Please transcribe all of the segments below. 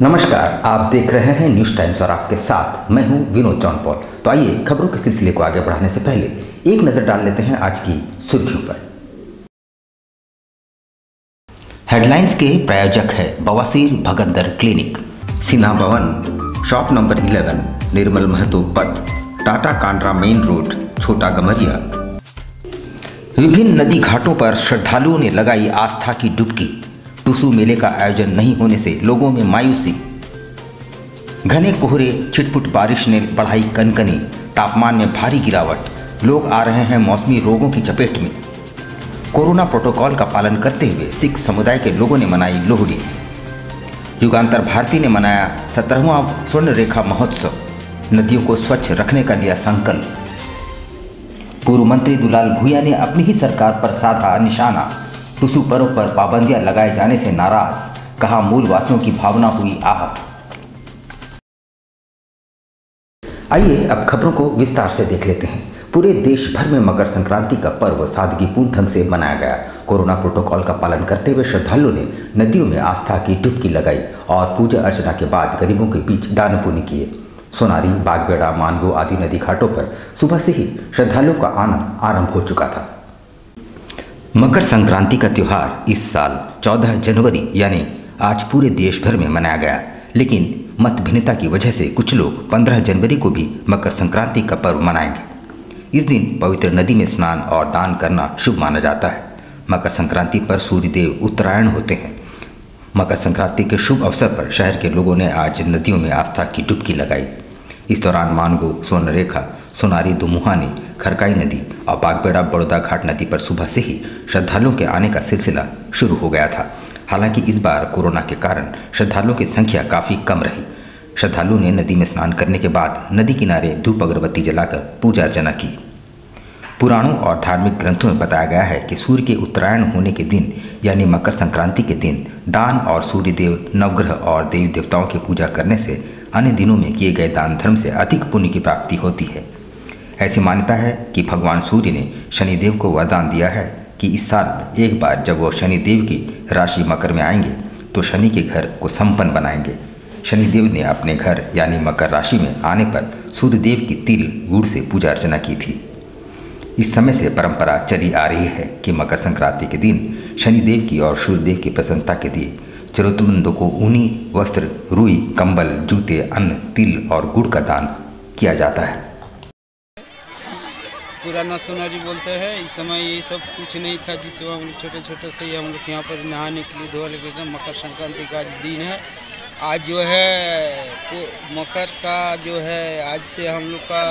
नमस्कार, आप देख रहे हैं न्यूज़ टाइम्स और आपके साथ मैं हूं विनोद जॉन पॉल। तो आइए खबरों के सिलसिले को आगे बढ़ाने से पहले एक नज़र डाल लेते हैं आज की सुर्खियों पर। हेडलाइंस के प्रायोजक है बवासीर भगंदर क्लिनिक, सिन्हा भवन, शॉप नंबर 11, निर्मल महतो पथ, टाटा कांड्रा मेन रोड, छोटा गमरिया। विभिन्न नदी घाटों पर श्रद्धालुओं ने लगाई आस्था की डुबकी। टुसू मेले का आयोजन नहीं होने से लोगों में मायूसी। घने कोहरे, छिटपुट बारिश ने बढ़ाई कनकनी, तापमान में भारी गिरावट। लोग आ रहे हैं मौसमी रोगों की चपेट में। कोरोना प्रोटोकॉल का पालन करते हुए सिख समुदाय के लोगों ने मनाई लोहड़ी। युगांतर भारती ने मनाया 17वां स्वर्ण रेखा महोत्सव। नदियों को स्वच्छ रखने का लिया संकल्प। पूर्व मंत्री दुलाल भूया ने अपनी ही सरकार पर साधा निशाना। टुसू पर्व पर पाबंदियां लगाए जाने से नाराज, कहा मूल वासियों की भावना हुई आहत। आइए अब खबरों को विस्तार से देख लेते हैं। पूरे देश भर में मकर संक्रांति का पर्व सादगीपूर्ण ढंग से मनाया गया। कोरोना प्रोटोकॉल का पालन करते हुए श्रद्धालुओं ने नदियों में आस्था की डुबकी लगाई और पूजा अर्चना के बाद गरीबों के बीच दान पुण्य किए। सोनारी, बागबेड़ा, मानगो आदि नदी घाटों पर सुबह से ही श्रद्धालुओं का आना आरंभ हो चुका था। मकर संक्रांति का त्यौहार इस साल 14 जनवरी यानी आज पूरे देश भर में मनाया गया, लेकिन मत भिन्नता की वजह से कुछ लोग 15 जनवरी को भी मकर संक्रांति का पर्व मनाएंगे। इस दिन पवित्र नदी में स्नान और दान करना शुभ माना जाता है। मकर संक्रांति पर सूर्यदेव उत्तरायण होते हैं। मकर संक्रांति के शुभ अवसर पर शहर के लोगों ने आज नदियों में आस्था की डुबकी लगाई। इस दौरान मानगो, स्वर्णरेखा, सोनारी, दुमुहानी, खरकाई नदी और बागबेड़ा बड़ौदा घाट नदी पर सुबह से ही श्रद्धालुओं के आने का सिलसिला शुरू हो गया था। हालांकि इस बार कोरोना के कारण श्रद्धालुओं की संख्या काफ़ी कम रही। श्रद्धालुओं ने नदी में स्नान करने के बाद नदी किनारे धूप अगरबत्ती जलाकर पूजा अर्चना की। पुराणों और धार्मिक ग्रंथों में बताया गया है कि सूर्य के उत्तरायण होने के दिन यानी मकर संक्रांति के दिन दान और सूर्यदेव, नवग्रह और देवी देवताओं की पूजा करने से अन्य दिनों में किए गए दान धर्म से अधिक पुण्य की प्राप्ति होती है। ऐसी मान्यता है कि भगवान सूर्य ने शनिदेव को वरदान दिया है कि इस साल एक बार जब वो शनिदेव की राशि मकर में आएंगे तो शनि के घर को संपन्न बनाएंगे। शनिदेव ने अपने घर यानी मकर राशि में आने पर सूर्यदेव की तिल गुड़ से पूजा अर्चना की थी। इस समय से परंपरा चली आ रही है कि मकर संक्रांति के दिन शनिदेव की और सूर्यदेव की प्रसन्नता के लिए जरूरतमंदों को ऊनी वस्त्र, रुई, कंबल, जूते, अन्न, तिल और गुड़ का दान किया जाता है। पुराना सोनारी बोलते हैं। इस समय ये सब कुछ नहीं था, जिससे हम लोग छोटे छोटे से ही हम लोग यहाँ पर नहाने के लिए धोआ लेके गए। मकर संक्रांति का आज दिन है। आज जो है मकर का जो है आज से हम लोग का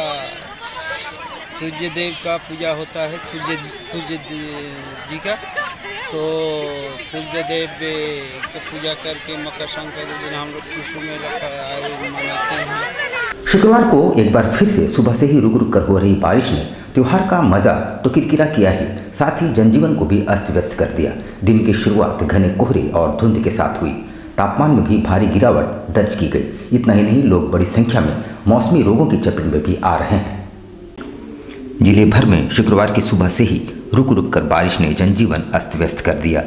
सूर्य देव का पूजा होता है, सूर्य जी का। तो सूर्य देव की पूजा करके मकर संक्रांति दिन हम लोग टुसू मेला मनाते हैं। शुक्रवार को एक बार फिर से सुबह से ही रुक रुक कर हो रही बारिश ने त्योहार का मजा तो किरकिरा किया ही, साथ ही जनजीवन को भी अस्त व्यस्त कर दिया। दिन की शुरुआत घने कोहरे और धुंध के साथ हुई। तापमान में भी भारी गिरावट दर्ज की गई। इतना ही नहीं, लोग बड़ी संख्या में मौसमी रोगों की चपेट में भी आ रहे हैं। जिले भर में शुक्रवार की सुबह से ही रुक रुक कर बारिश ने जनजीवन अस्त व्यस्त कर दिया।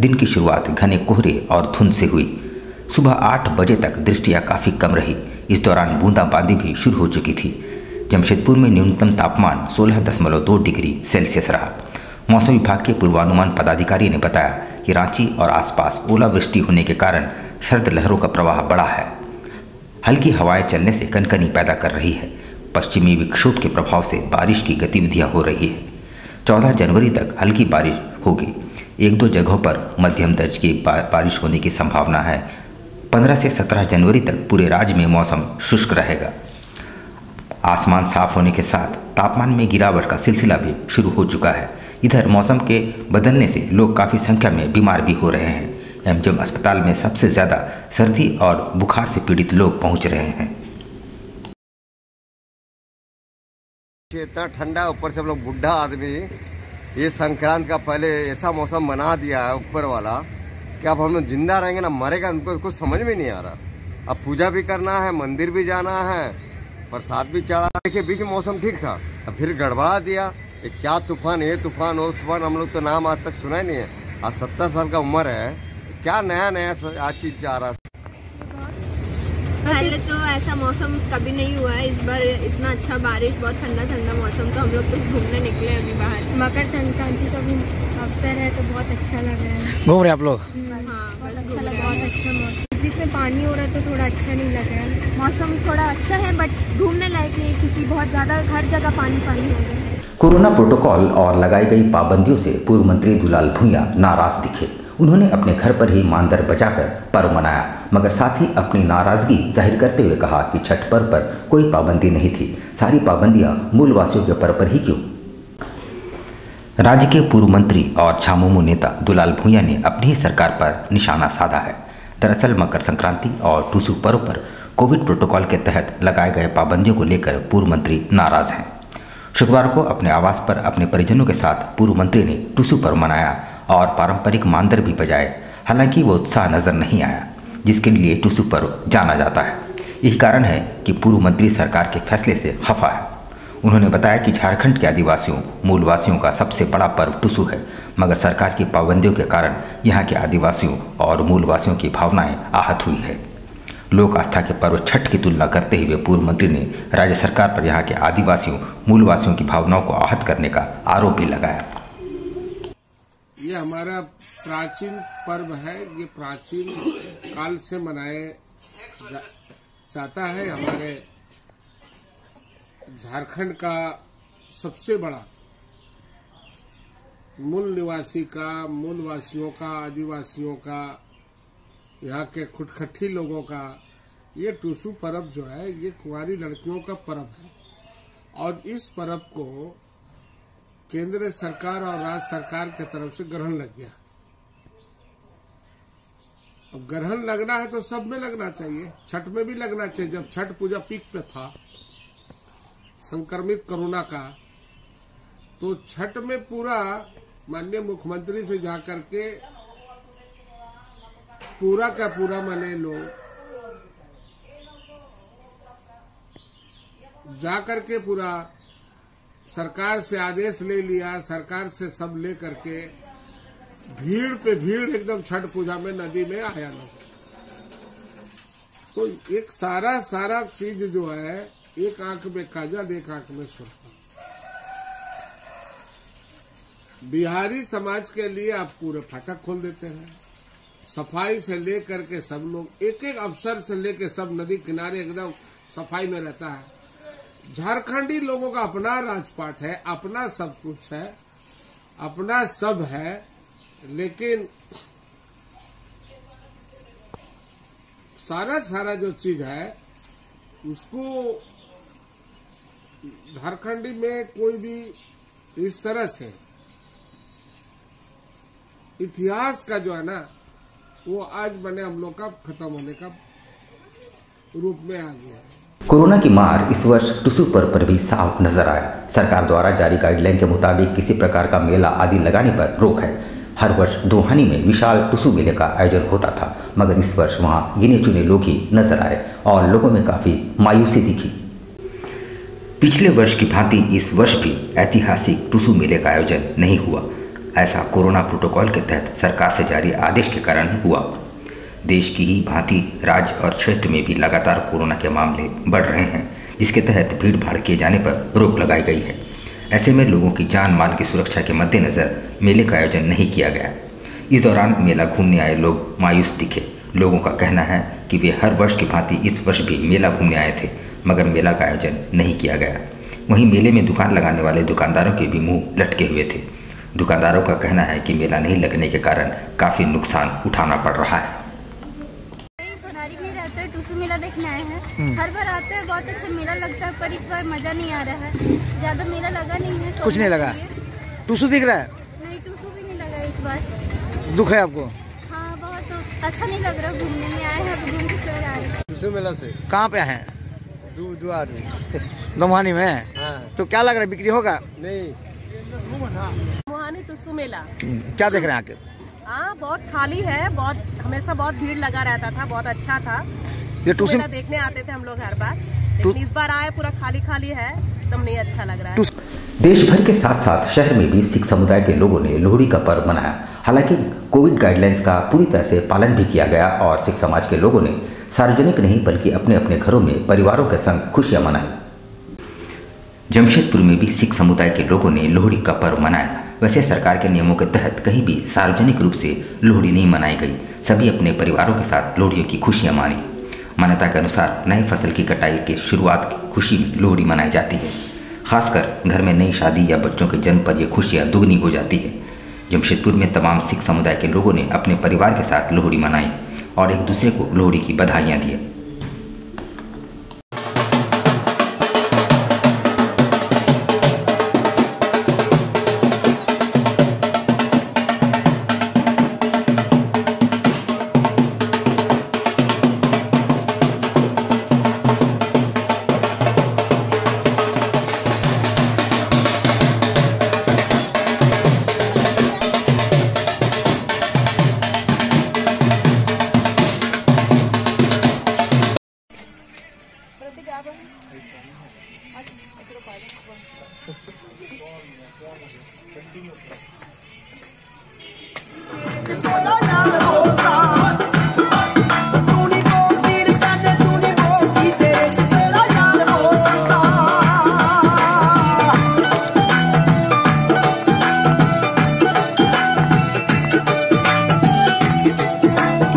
दिन की शुरुआत घने कोहरे और धुंध से हुई। सुबह 8 बजे तक दृष्टियाँ काफ़ी कम रही। इस दौरान बूंदाबांदी भी शुरू हो चुकी थी। जमशेदपुर में न्यूनतम तापमान 16.2 डिग्री सेल्सियस रहा। मौसम विभाग के पूर्वानुमान पदाधिकारी ने बताया कि रांची और आसपास ओलावृष्टि होने के कारण सर्द लहरों का प्रवाह बढ़ा है। हल्की हवाएं चलने से कनकनी पैदा कर रही है। पश्चिमी विक्षोभ के प्रभाव से बारिश की गतिविधियां हो रही है। 14 जनवरी तक हल्की बारिश होगी। 1-2 जगहों पर मध्यम दर्ज की बारिश होने की संभावना है। 15 से 17 जनवरी तक पूरे राज्य में मौसम शुष्क रहेगा। आसमान साफ होने के साथ तापमान में गिरावट का सिलसिला भी शुरू हो चुका है। इधर मौसम के बदलने से लोग काफ़ी संख्या में बीमार भी हो रहे हैं। एमजीएम अस्पताल में सबसे ज़्यादा सर्दी और बुखार से पीड़ित लोग पहुंच रहे हैं। इतना ठंडा, ऊपर से हम लोग बुढ़ा आदमी, ये संक्रांत का पहले ऐसा मौसम बना दिया है ऊपर वाला कि अब हम लोग जिंदा रहेंगे ना मरेगा, उनको कुछ समझ में नहीं आ रहा। अब पूजा भी करना है, मंदिर भी जाना है, प्रसाद भी चढ़ा। देखिए बीच में मौसम ठीक था, अब फिर गड़बड़ा दिया। ये क्या तूफान, ये तूफान, वो तूफान, हम लोग तो नाम आज तक सुना ही नहीं है। आज 70 साल का उम्र है, क्या नया नया आज चीज जा रहा है। पहले तो ऐसा मौसम कभी नहीं हुआ है, इस बार इतना अच्छा बारिश, बहुत ठंडा ठंडा मौसम, तो हम लोग तो घूमने निकले अभी बाहर। मकर संक्रांति का भी अवसर है तो बहुत अच्छा लग रहा है। घूम रहे हैं आप लोग? हाँ, बहुत अच्छा लगा, बहुत अच्छा मौसम। बीच में पानी हो रहा है तो थोड़ा अच्छा नहीं लग रहा है। मौसम थोड़ा अच्छा है बट घूमने लायक नहीं, क्योंकि बहुत ज़्यादा हर जगह पानी पानी हो गया है। कोरोना प्रोटोकॉल और लगाई गई पाबंदियों से पूर्व मंत्री दुलाल भुइयां नाराज दिखे। उन्होंने अपने घर पर ही मानदर बजाकर पर्व मनाया, मगर साथ ही अपनी नाराजगी जाहिर करते हुए कहा कि छठ पर्व पर कोई पाबंदी नहीं थी, सारी पाबंदियां मूलवासियों के पर्व पर ही क्यों। राज्य के पूर्व मंत्री और झामुमो नेता दुलाल भुइयां ने अपनी ही सरकार पर निशाना साधा है। दरअसल मकर संक्रांति और टुसू पर्व पर कोविड प्रोटोकॉल के तहत लगाए गए पाबंदियों को लेकर पूर्व मंत्री नाराज हैं। शुक्रवार को अपने आवास पर अपने परिजनों के साथ पूर्व मंत्री ने टुसू पर्व मनाया और पारंपरिक मानदर भी बजाए। हालांकि वो उत्साह नजर नहीं आया जिसके लिए टुसू पर्व जाना जाता है। यही कारण है कि पूर्व मंत्री सरकार के फैसले से खफा है। उन्होंने बताया कि झारखंड के आदिवासियों मूलवासियों का सबसे बड़ा पर्व टुसू है, मगर सरकार की पाबंदियों के कारण यहाँ के आदिवासियों और मूलवासियों की भावनाएं आहत हुई है। लोक आस्था के पर्व छठ की तुलना करते हुए पूर्व मंत्री ने राज्य सरकार पर यहाँ के आदिवासियों मूलवासियों की भावनाओं को आहत करने का आरोप भी लगाया। ये हमारा प्राचीन पर्व है, ये प्राचीन काल से मनाया जाता है। हमारे झारखंड का सबसे बड़ा मूल निवासी का, मूलवासियों का, आदिवासियों का, यहाँ के खुटखट्टी लोगों का ये टुसू पर्व जो है ये कुंवारी लड़कियों का पर्व है। और इस पर्व को केंद्र सरकार और राज्य सरकार के तरफ से ग्रहण लग गया। अब ग्रहण लगना है तो सब में लगना चाहिए, छठ में भी लगना चाहिए। जब छठ पूजा पीक पे था संक्रमित कोरोना का, तो छठ में पूरा माननीय मुख्यमंत्री से जाकर के पूरा का पूरा माने लोग जाकर के पूरा सरकार से आदेश ले लिया, सरकार से सब ले करके भीड़ पे भीड़ एकदम छठ पूजा में नदी में आया लोग। तो एक सारा चीज जो है, एक आंख में काजल एक आंख में सुरखा। बिहारी समाज के लिए आप पूरे फाटक खोल देते हैं। सफाई से लेकर के सब लोग एक एक अफसर से लेकर सब नदी किनारे एकदम सफाई में रहता है। झारखंडी लोगों का अपना राजपाट है, अपना सब कुछ है, अपना सब है, लेकिन सारा जो चीज है उसको झारखंडी में कोई भी इस तरह से इतिहास का जो है ना वो आज बने हम लोग का खत्म होने का रूप में आ गया है। कोरोना की मार इस वर्ष टुसू पर्व पर भी साफ नजर आया। सरकार द्वारा जारी गाइडलाइन के मुताबिक किसी प्रकार का मेला आदि लगाने पर रोक है। हर वर्ष दोहानी में विशाल टुसू मेले का आयोजन होता था, मगर इस वर्ष वहां गिने चुने लोग ही नजर आए और लोगों में काफी मायूसी दिखी। पिछले वर्ष की भांति इस वर्ष भी ऐतिहासिक टुसू मेले का आयोजन नहीं हुआ। ऐसा कोरोना प्रोटोकॉल के तहत सरकार से जारी आदेश के कारण हुआ। देश की ही भांति राज्य और क्षेत्र में भी लगातार कोरोना के मामले बढ़ रहे हैं, जिसके तहत भीड़ भाड़ किए जाने पर रोक लगाई गई है। ऐसे में लोगों की जान माल की सुरक्षा के मद्देनजर मेले का आयोजन नहीं किया गया। इस दौरान मेला घूमने आए लोग मायूस दिखे। लोगों का कहना है कि वे हर वर्ष की भांति इस वर्ष भी मेला घूमने आए थे, मगर मेला का आयोजन नहीं किया गया। वहीं मेले में दुकान लगाने वाले दुकानदारों के भी मुंह लटके हुए थे। दुकानदारों का कहना है कि मेला नहीं लगने के कारण काफी नुकसान उठाना पड़ रहा है। सोनारी में रहते हैं, टुसू मेला देखने आए हैं। हर बार आते हैं, बहुत अच्छा मेला लगता है, पर इस बार मजा नहीं आ रहा है। ज्यादा मेला लगा नहीं है। कुछ नहीं लगा? टुसू दिख रहा है? नहीं, टुसू भी नहीं लगा इस बार। दुख है आपको? हाँ, बहुत अच्छा नहीं लग रहा। घूमने में आए हैं, घूम के चले जा रहे हैं। टुसू मेला से कहाँ पे हैं? दुआर में, दोहानी में। हाँ। तो क्या लग रहा है, बिक्री होगा? नहीं। मोहानी टुसू मेला क्या देख रहे हैं आके? हाँ, बहुत खाली है, बहुत हमेशा बहुत भीड़ लगा रहता था, बहुत अच्छा था। ये टुसू मेला देखने आते थे हम लोग हर बार, लेकिन इस बार आए पूरा खाली खाली है, एकदम नहीं अच्छा लग रहा है। देश भर के साथ साथ शहर में भी सिख समुदाय के लोगों ने लोहड़ी का पर्व मनाया। हालांकि कोविड गाइडलाइंस का पूरी तरह से पालन भी किया गया और सिख समाज के लोगों ने सार्वजनिक नहीं बल्कि अपने अपने घरों में परिवारों के संग खुशियां मनाई। जमशेदपुर में भी सिख समुदाय के लोगों ने लोहड़ी का पर्व मनाया। वैसे सरकार के नियमों के तहत कहीं भी सार्वजनिक रूप से लोहड़ी नहीं मनाई गई। सभी अपने परिवारों के साथ लोहड़ियों की खुशियां मानी। मान्यता के अनुसार नई फसल की कटाई की शुरुआत की खुशी में लोहड़ी मनाई जाती है। खासकर घर में नई शादी या बच्चों के जन्म पर यह खुशियां दुगनी हो जाती है। जमशेदपुर में तमाम सिख समुदाय के लोगों ने अपने परिवार के साथ लोहड़ी मनाई और एक दूसरे को लोहड़ी की बधाइयाँ दी।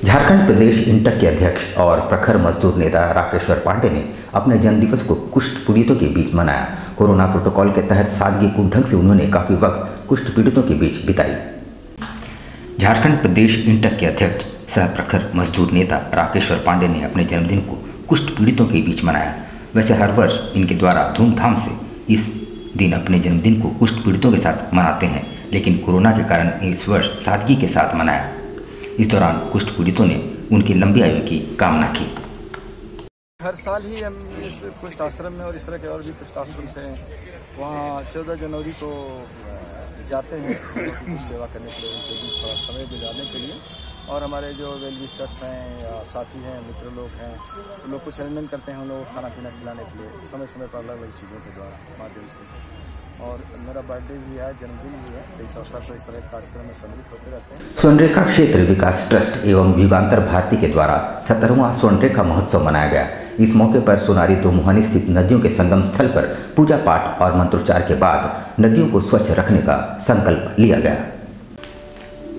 झारखंड प्रदेश इंटक के अध्यक्ष और प्रखर मजदूर नेता राकेश्वर पांडे ने अपने जन्मदिवस को कुष्ठ पीड़ितों के बीच मनाया। कोरोना प्रोटोकॉल के तहत सादगीपूर्ण ढंग से उन्होंने काफी वक्त कुष्ठ पीड़ितों के बीच बिताई। झारखंड प्रदेश इंटक के अध्यक्ष सह प्रखर मजदूर नेता राकेश्वर पांडे ने अपने जन्मदिन को कुष्ठ पीड़ितों के बीच मनाया। वैसे हर वर्ष इनके द्वारा धूमधाम से इस दिन अपने जन्मदिन को कुष्ठ पीड़ितों के साथ मनाते हैं, लेकिन कोरोना के कारण इस वर्ष सादगी के साथ मनाया। इस दौरान कुष्ठ पीड़ितों ने उनकी लंबी आयु की कामना की। हर साल ही हम इस कुष्ठ आश्रम में और इस तरह के और भी कुष्ठ आश्रम से वहाँ 14 जनवरी को जाते हैं उनकी सेवा करने के लिए, उनके बीच थोड़ा समय गुजारने के लिए। और हमारे जो वेल विशर्स हैं या साथी हैं, मित्र लोग हैं, वो लोग कुछ अभिनंदन करते हैं हम लोग खाना पीना खिलाने के लिए समय समय पर अलग अलग चीज़ों के द्वारा माध्यम से। और मेरा बर्थडे भी है, जन्मदिन भी है, तो इस अवसर पर इस तरह के कार्यक्रम में सम्मिलित होते रहते हैं। स्वर्णरेखा क्षेत्र विकास ट्रस्ट एवं युगांतर भारती के द्वारा 17वां स्वर्णरेखा महोत्सव मनाया गया। इस मौके पर सोनारी दोमुहानी स्थित नदियों के संगम स्थल पर पूजा पाठ और मंत्रोच्चार के बाद नदियों को स्वच्छ रखने का संकल्प लिया गया।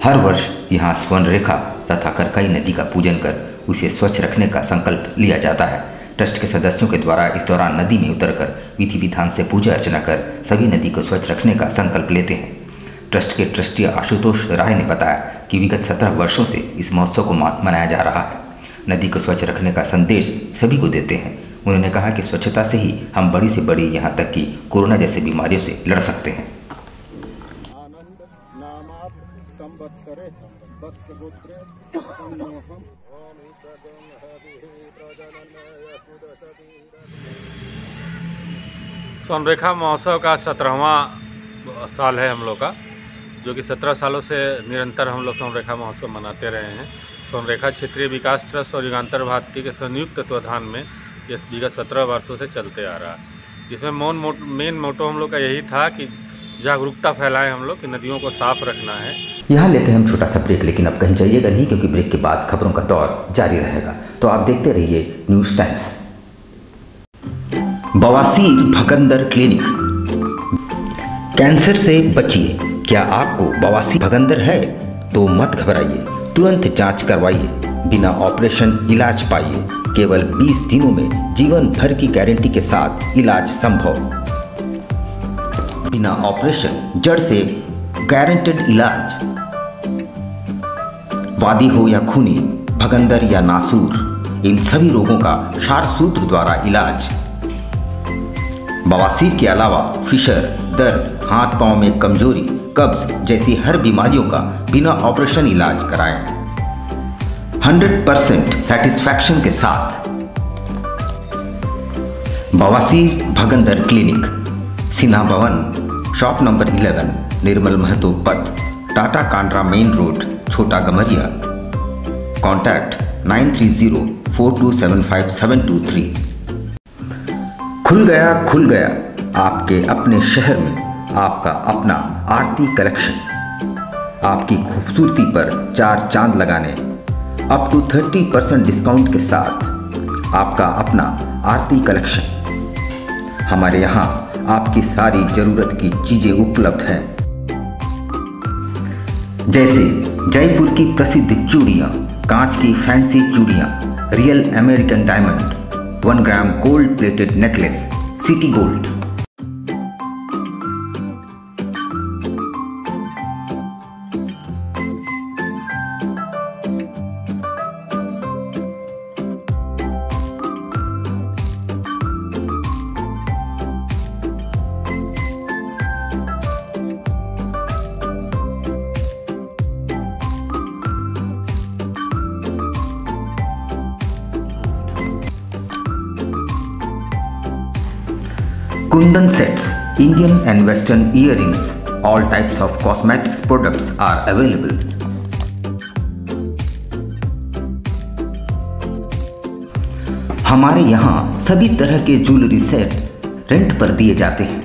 हर वर्ष यहाँ स्वर्णरेखा तथा करकई नदी का पूजन कर उसे स्वच्छ रखने का संकल्प लिया जाता है। ट्रस्ट के सदस्यों के द्वारा इस दौरान नदी में उतरकर विधि विधान से पूजा अर्चना कर सभी नदी को स्वच्छ रखने का संकल्प लेते हैं। ट्रस्ट के ट्रस्टी आशुतोष राय ने बताया कि विगत 17 वर्षों से इस महोत्सव को मनाया जा रहा है। नदी को स्वच्छ रखने का संदेश सभी को देते हैं। उन्होंने कहा कि स्वच्छता से ही हम बड़ी से बड़ी यहाँ तक कि कोरोना जैसी बीमारियों से लड़ सकते हैं। स्वर्णरेखा महोत्सव का 17वां साल है हम लोग का, जो कि 17 सालों से निरंतर हम लोग स्वर्णरेखा महोत्सव मनाते रहे हैं। स्वर्णरेखा क्षेत्रीय विकास ट्रस्ट और युगांतर भारती के संयुक्त तत्वाधान में ये विगत 17 वर्षों से चलते आ रहा है। इसमें मेन मोटो हम लोग का यही था कि जागरूकता फैलाएं हम लोग कि नदियों को साफ रखना है। यहाँ लेते हैं हम छोटा सा ब्रेक, लेकिन अब कहीं जाइएगा नहीं क्योंकि ब्रेक के बाद खबरों का दौर जारी रहेगा। तो आप देखते रहिए न्यूज़ टाइम्स। बवासीर भगंदर क्लिनिक। कैंसर से बचिए। क्या आपको बवासीर भगंदर है तो मत घबराइए, तुरंत जांच करवाइए। बिना ऑपरेशन इलाज पाइए। केवल 20 दिनों में जीवन भर की गारंटी के साथ इलाज संभव। बिना ऑपरेशन जड़ से गारंटेड इलाज। वादी हो या खूनी, भगंदर या नासूर, इन सभी रोगों का क्षार सूत्र द्वारा इलाज। बवासीर के अलावा फिशर, दर्द, हाथ पांव में कमजोरी, कब्ज जैसी हर बीमारियों का बिना ऑपरेशन इलाज कराएं 100% सेटिस्फैक्शन के साथ। बवासीर भगंदर क्लिनिक, सिन्हा भवन, शॉप नंबर 11, निर्मल महतो पथ, टाटा कांड्रा मेन रोड, छोटा गमरिया। कॉन्टैक्ट 9304275723। खुल गया आपके अपने शहर में आपका अपना आरती कलेक्शन। आपकी खूबसूरती पर 4 चांद लगाने अप टू 30% डिस्काउंट के साथ आपका अपना आरती कलेक्शन। हमारे यहाँ आपकी सारी जरूरत की चीजें उपलब्ध हैं, जैसे जयपुर की प्रसिद्ध चूड़ियाँ, कांच की फैंसी चूड़ियाँ, real American diamond, 1 gram gold plated necklace, city gold. Kundan sets, Indian and Western earrings, all types of cosmetics products are available. हमारे यहाँ सभी तरह के ज्वेलरी सेट रेंट पर दिए जाते हैं।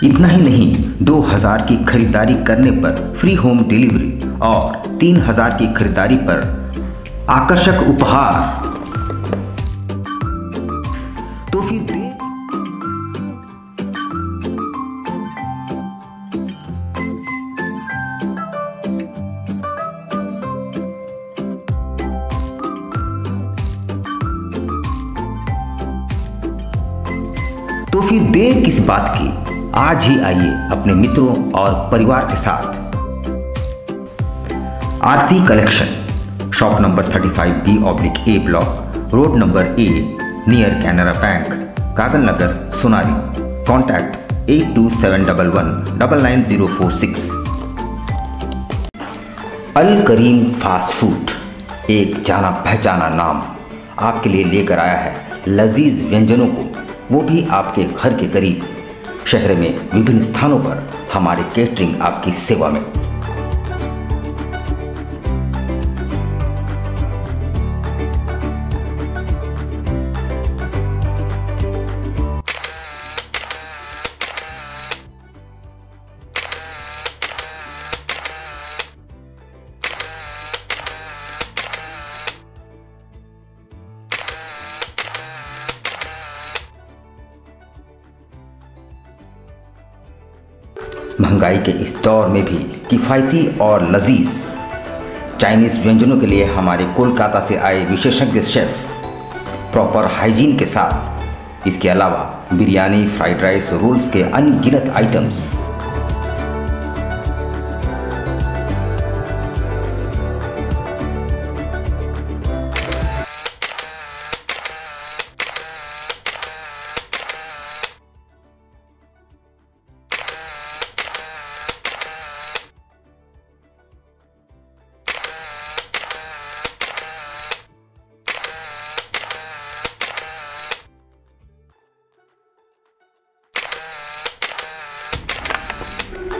इतना ही नहीं, 2000 की खरीदारी करने पर फ्री होम डिलीवरी और 3000 की खरीदारी पर आकर्षक उपहार। तो फिर देर किस बात की, आज ही आइए अपने मित्रों और परिवार के साथ। Aarti collection, shop number 35B/A block, road number A, near Canara bank, Kagal Nagar, Sonari. Contact 8271199046। Al Karim fast food, एक जाना पहचाना नाम, आपके लिए लेकर आया है लजीज व्यंजनों को, वो भी आपके घर के करीब। शहर में विभिन्न स्थानों पर हमारे केटरिंग आपकी सेवा में। महंगाई के इस दौर में भी किफ़ायती और लजीज चाइनीज़ व्यंजनों के लिए हमारे कोलकाता से आए विशेषज्ञ शेफ प्रॉपर हाइजीन के साथ, इसके अलावा बिरयानी, फ्राइड राइस, रोल्स के अनगिनत आइटम्स।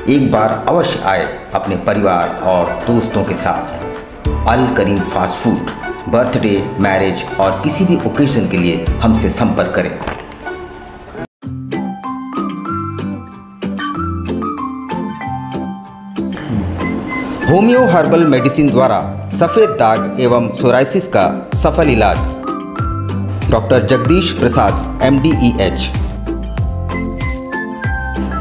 एक बार अवश्य आए अपने परिवार और दोस्तों के साथ। अल Karim fast food, birthday, marriage और किसी भी ओकेजन के लिए हमसे संपर्क करें। होम्यो हर्बल मेडिसिन द्वारा सफ़ेद दाग एवं सोराइसिस का सफल इलाज। Doctor Jagdish Prasad MD EH।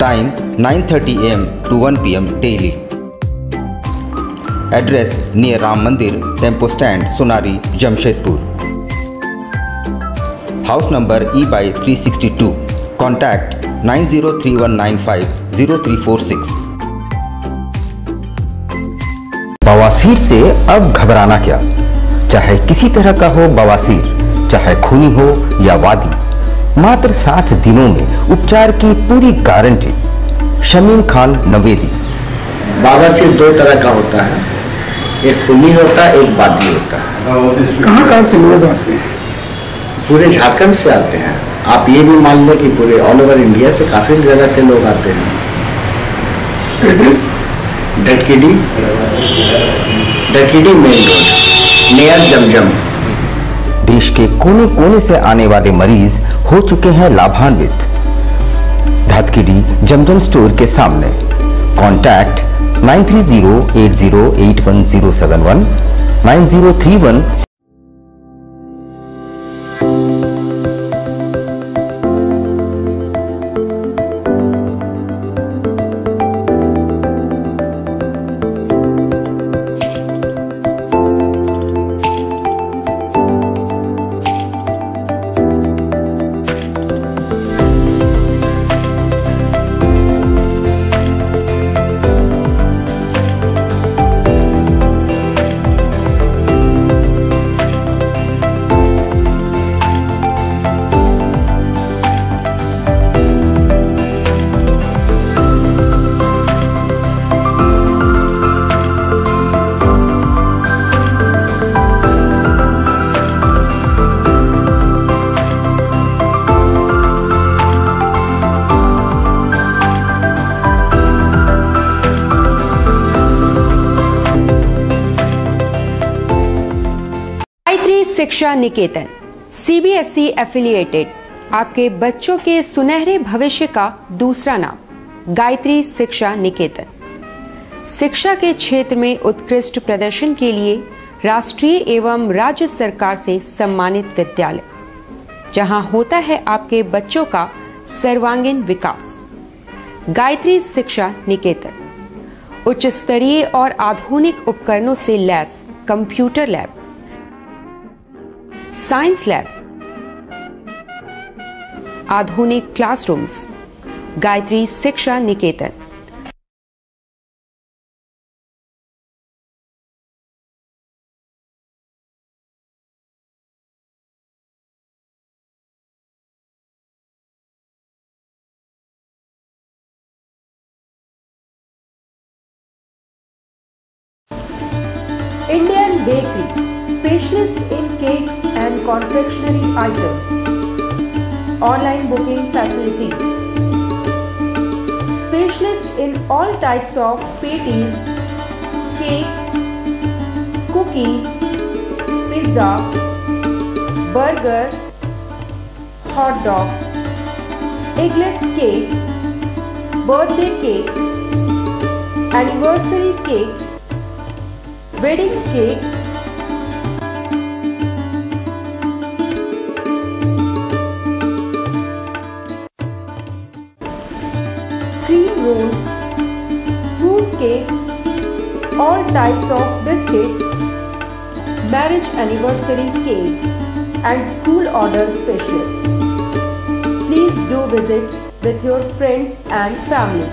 Time 9:30 AM to 1 PM डेली। Address near Ram Mandir, tempo stand, Sonari, Jamshedpur. House number E/362। Contact 9031950346। बवासीर से अब घबराना क्या, चाहे किसी तरह का हो बवासीर, चाहे खूनी हो या वादी, मात्र 7 दिनों में उपचार की पूरी गारंटी। शमीम खान नवेदी। बवासीर 2 तरह का होता है, एक खूनी होता है, एक वादी होता है। कहाँ से लोग आते हैं? पूरे झारखंड से आते हैं। आप ये भी मान लें कि पूरे ऑल ओवर इंडिया से काफी जगह से लोग आते हैं। डटकीडी मेन रोड, नियर जमजम। देश के कोने कोने से आने वाले मरीज हो चुके हैं लाभान्वित। धतकीडी जमजम स्टोर के सामने। कॉन्टैक्ट 9308081071 9031। शिक्षा निकेतन CBSE एफिलिएटेड आपके बच्चों के सुनहरे भविष्य का दूसरा नाम गायत्री शिक्षा निकेतन। शिक्षा के क्षेत्र में उत्कृष्ट प्रदर्शन के लिए राष्ट्रीय एवं राज्य सरकार से सम्मानित विद्यालय, जहां होता है आपके बच्चों का सर्वांगीण विकास। गायत्री शिक्षा निकेतन उच्च स्तरीय और आधुनिक उपकरणों से lace computer lab, science lab, आधुनिक क्लासरूम्स। गायत्री शिक्षा निकेतन। Indian Bakery, specialist in cakes and confectionery items. Online booking facilities. Specialist in all types of patties, cakes, cookies, pizza, burger, hot dog, eggless cake, birthday cake, anniversary cakes, wedding cakes, cream rolls, fruit cakes, all types of biscuits, marriage anniversary cakes and school order specials. Please do visit with your friends and family.